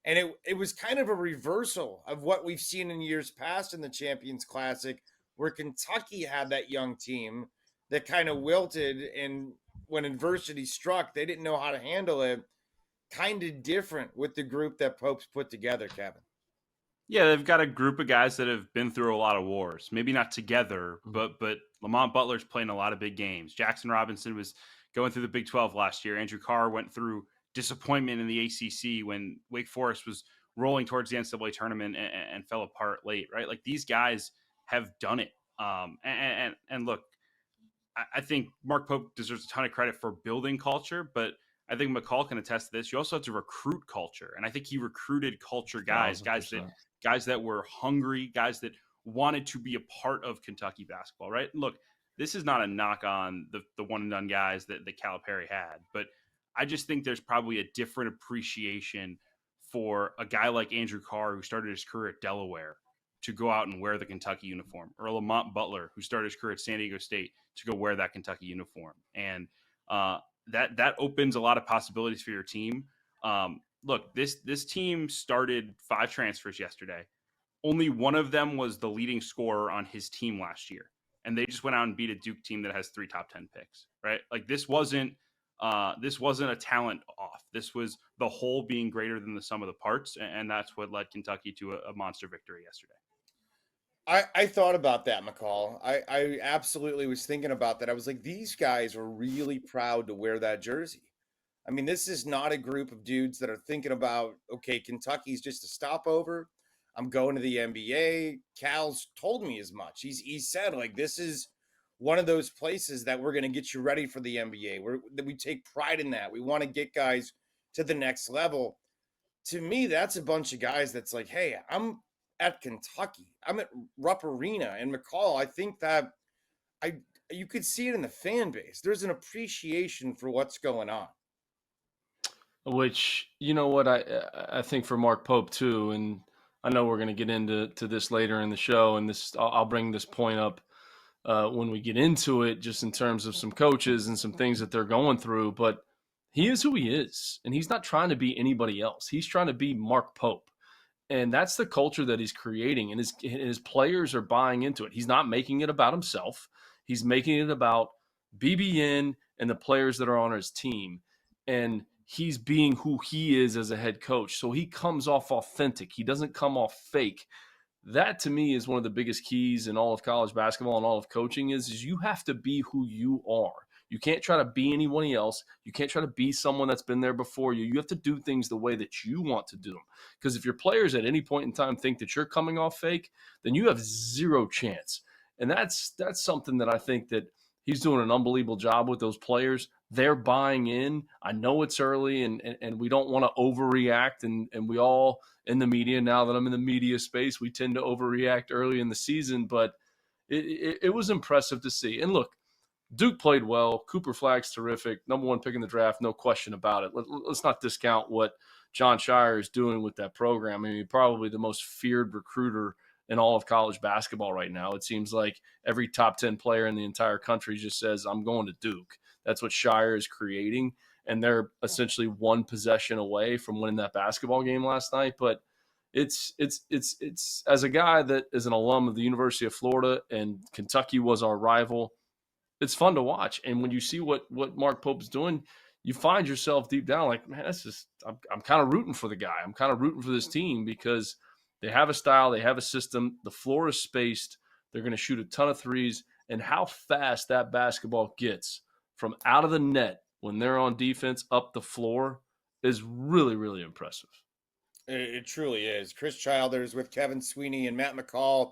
And it was kind of a reversal of what we've seen in years past in the Champions Classic, where Kentucky had that young team that kind of wilted, and when adversity struck, they didn't know how to handle it. Kind of different with the group that Pope's put together, Kevin. Yeah, they've got a group of guys that have been through a lot of wars. Maybe not together, but Lamont Butler's playing a lot of big games. Jackson Robinson was going through the Big 12 last year. Andrew Carr went through disappointment in the ACC when Wake Forest was rolling towards the NCAA tournament and fell apart late, right? Like, these guys have done it. And look, I think Mark Pope deserves a ton of credit for building culture, but I think McCall can attest to this. You also have to recruit culture, and I think he recruited culture guys, 1,000%. guys that were hungry, guys that wanted to be a part of Kentucky basketball. Right? Look, this is not a knock on the one and done guys that Calipari had, but I just think there's probably a different appreciation for a guy like Andrew Carr, who started his career at Delaware, to go out and wear the Kentucky uniform, or Lamont Butler, who started his career at San Diego State, to go wear that Kentucky uniform. And that opens a lot of possibilities for your team. Look, this team started 5 transfers yesterday. Only one of them was the leading scorer on his team last year, and they just went out and beat a Duke team that has 3 top 10 picks. Right? Like, this wasn't a talent off. This was the whole being greater than the sum of the parts, and that's what led Kentucky to a monster victory yesterday. I thought about that, McCall. I absolutely was thinking about that. I was like, these guys are really proud to wear that jersey. I mean, this is not a group of dudes that are thinking about, okay, Kentucky's just a stopover. I'm going to the NBA. Cal's told me as much. He said, like, this is one of those places that we're going to get you ready for the NBA. We take pride in that. We want to get guys to the next level. To me, that's a bunch of guys that's like, hey, I'm at Kentucky. I'm at Rupp Arena and McCall. I think that you could see it in the fan base. There's an appreciation for what's going on. Which, you know what, I think for Mark Pope too, and I know we're going to get into this later in the show, and I'll bring this point up when we get into it, just in terms of some coaches and some things that they're going through. But he is who he is, and he's not trying to be anybody else. He's trying to be Mark Pope. And that's the culture that he's creating, and his players are buying into it. He's not making it about himself. He's making it about BBN and the players that are on his team. And he's being who he is as a head coach. So he comes off authentic. He doesn't come off fake. That, to me, is one of the biggest keys in all of college basketball and all of coaching is you have to be who you are. You can't try to be anybody else. You can't try to be someone that's been there before you. You have to do things the way that you want to do them. Because if your players at any point in time think that you're coming off fake, then you have zero chance. And that's something that I think that he's doing an unbelievable job with those players. They're buying in. I know it's early, and we don't want to overreact. And we all in the media, now that I'm in the media space, we tend to overreact early in the season. But it was impressive to see. And look, Duke played well. Cooper Flagg's terrific. Number 1 pick in the draft, no question about it. Let's not discount what John Scheyer is doing with that program. I mean, probably the most feared recruiter in all of college basketball right now. It seems like every top 10 player in the entire country just says, I'm going to Duke. That's what Shire is creating, and they're essentially 1 possession away from winning that basketball game last night. But it's as a guy that is an alum of the University of Florida, and Kentucky was our rival, it's fun to watch. And when you see what Mark Pope's doing, you find yourself deep down like, man, that's just, I'm kind of rooting for the guy. I'm kind of rooting for this team because they have a style, they have a system. The floor is spaced. They're going to shoot a ton of threes, and how fast that basketball gets from out of the net when they're on defense up the floor is really, really impressive. It truly is. Chris Childers with Kevin Sweeney and Matt McCall.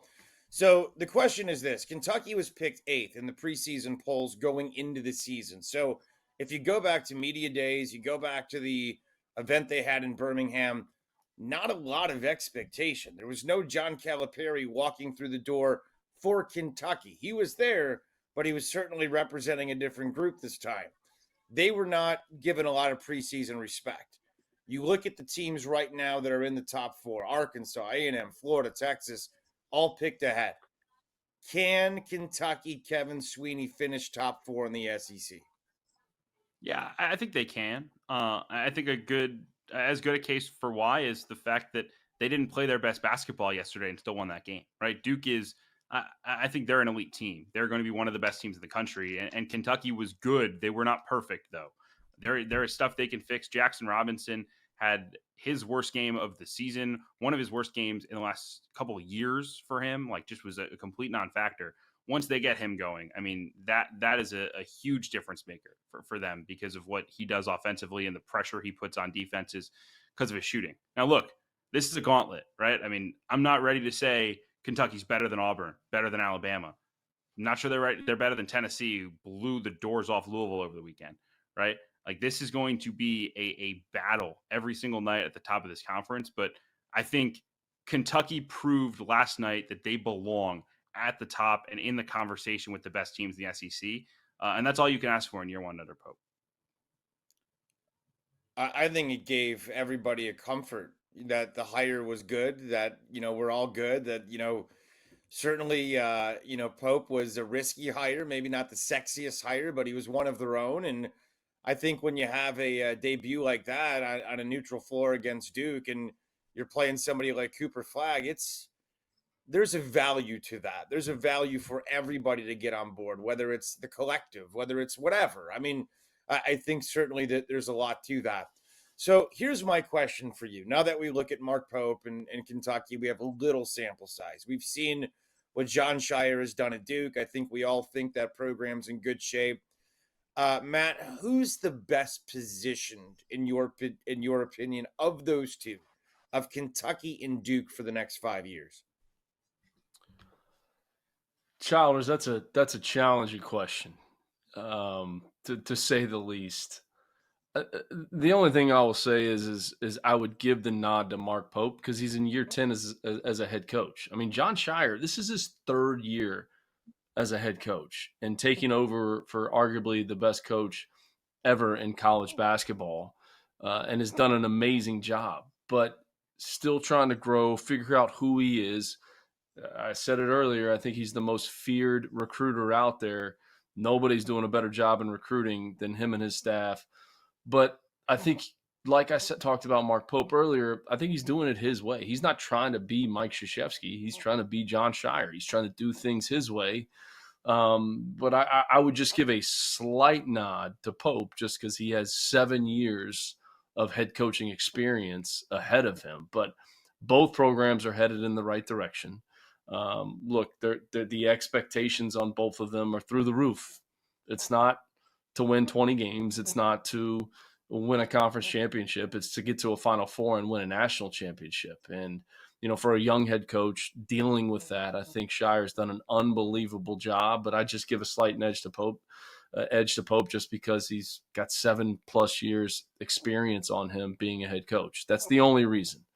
So the question is this: Kentucky was picked 8th in the preseason polls going into the season. So if you go back to media days, you go back to the event they had in Birmingham, not a lot of expectation. There was no John Calipari walking through the door for Kentucky. He was there, but he was certainly representing a different group this time. They were not given a lot of preseason respect. You look at the teams right now that are in the top 4, Arkansas, A&M, Florida, Texas, all picked ahead. Can Kentucky, Kevin Sweeney, finish top 4 in the SEC? Yeah, I think they can. I think a good as good a case for why is the fact that they didn't play their best basketball yesterday and still won that game, right? Duke is, I think they're an elite team. They're going to be one of the best teams in the country. And Kentucky was good. They were not perfect, though. There is stuff they can fix. Jackson Robinson had his worst game of the season, one of his worst games in the last couple of years for him, like just was a complete non-factor. Once they get him going, I mean, that is a huge difference maker for them because of what he does offensively and the pressure he puts on defenses because of his shooting. Now, look, this is a gauntlet, right? I mean, I'm not ready to say Kentucky's better than Auburn, better than Alabama. I'm not sure they're right. They're better than Tennessee, who blew the doors off Louisville over the weekend, right? Like, this is going to be a battle every single night at the top of this conference. But I think Kentucky proved last night that they belong at the top and in the conversation with the best teams in the SEC. And that's all you can ask for in year one under Pope. I think it gave everybody a comfort that the hire was good, that, we're all good, that, certainly, Pope was a risky hire, maybe not the sexiest hire, but he was one of their own. And I think when you have a debut like that on a neutral floor against Duke and you're playing somebody like Cooper Flagg, there's a value to that. There's a value for everybody to get on board, whether it's the collective, whether it's whatever. I mean, I think certainly that there's a lot to that. So here's my question for you. Now that we look at Mark Pope and Kentucky, we have a little sample size. We've seen what John Scheyer has done at Duke. I think we all think that program's in good shape. Matt, who's the best positioned in your opinion of those two, of Kentucky and Duke for the next 5 years? Childers, that's a challenging question, to say the least. The only thing I will say is I would give the nod to Mark Pope because he's in year 10 as a head coach. I mean, John Scheyer, this is his third year as a head coach and taking over for arguably the best coach ever in college basketball, and has done an amazing job, but still trying to grow, figure out who he is. I said it earlier, I think he's the most feared recruiter out there. Nobody's doing a better job in recruiting than him and his staff. But I think, like I said, talked about Mark Pope earlier, I think he's doing it his way. He's not trying to be Mike Krzyzewski. He's trying to be John Scheyer. He's trying to do things his way. But I would just give a slight nod to Pope just because he has 7 years of head coaching experience ahead of him. But both programs are headed in the right direction. Look, the expectations on both of them are through the roof. It's not to win 20 games. It's not to win a conference championship. It's to get to a Final Four and win a national championship. And, for a young head coach dealing with that, I think Shire's done an unbelievable job, but I just give a slight edge to Pope just because he's got 7+ years experience on him being a head coach. That's the only reason.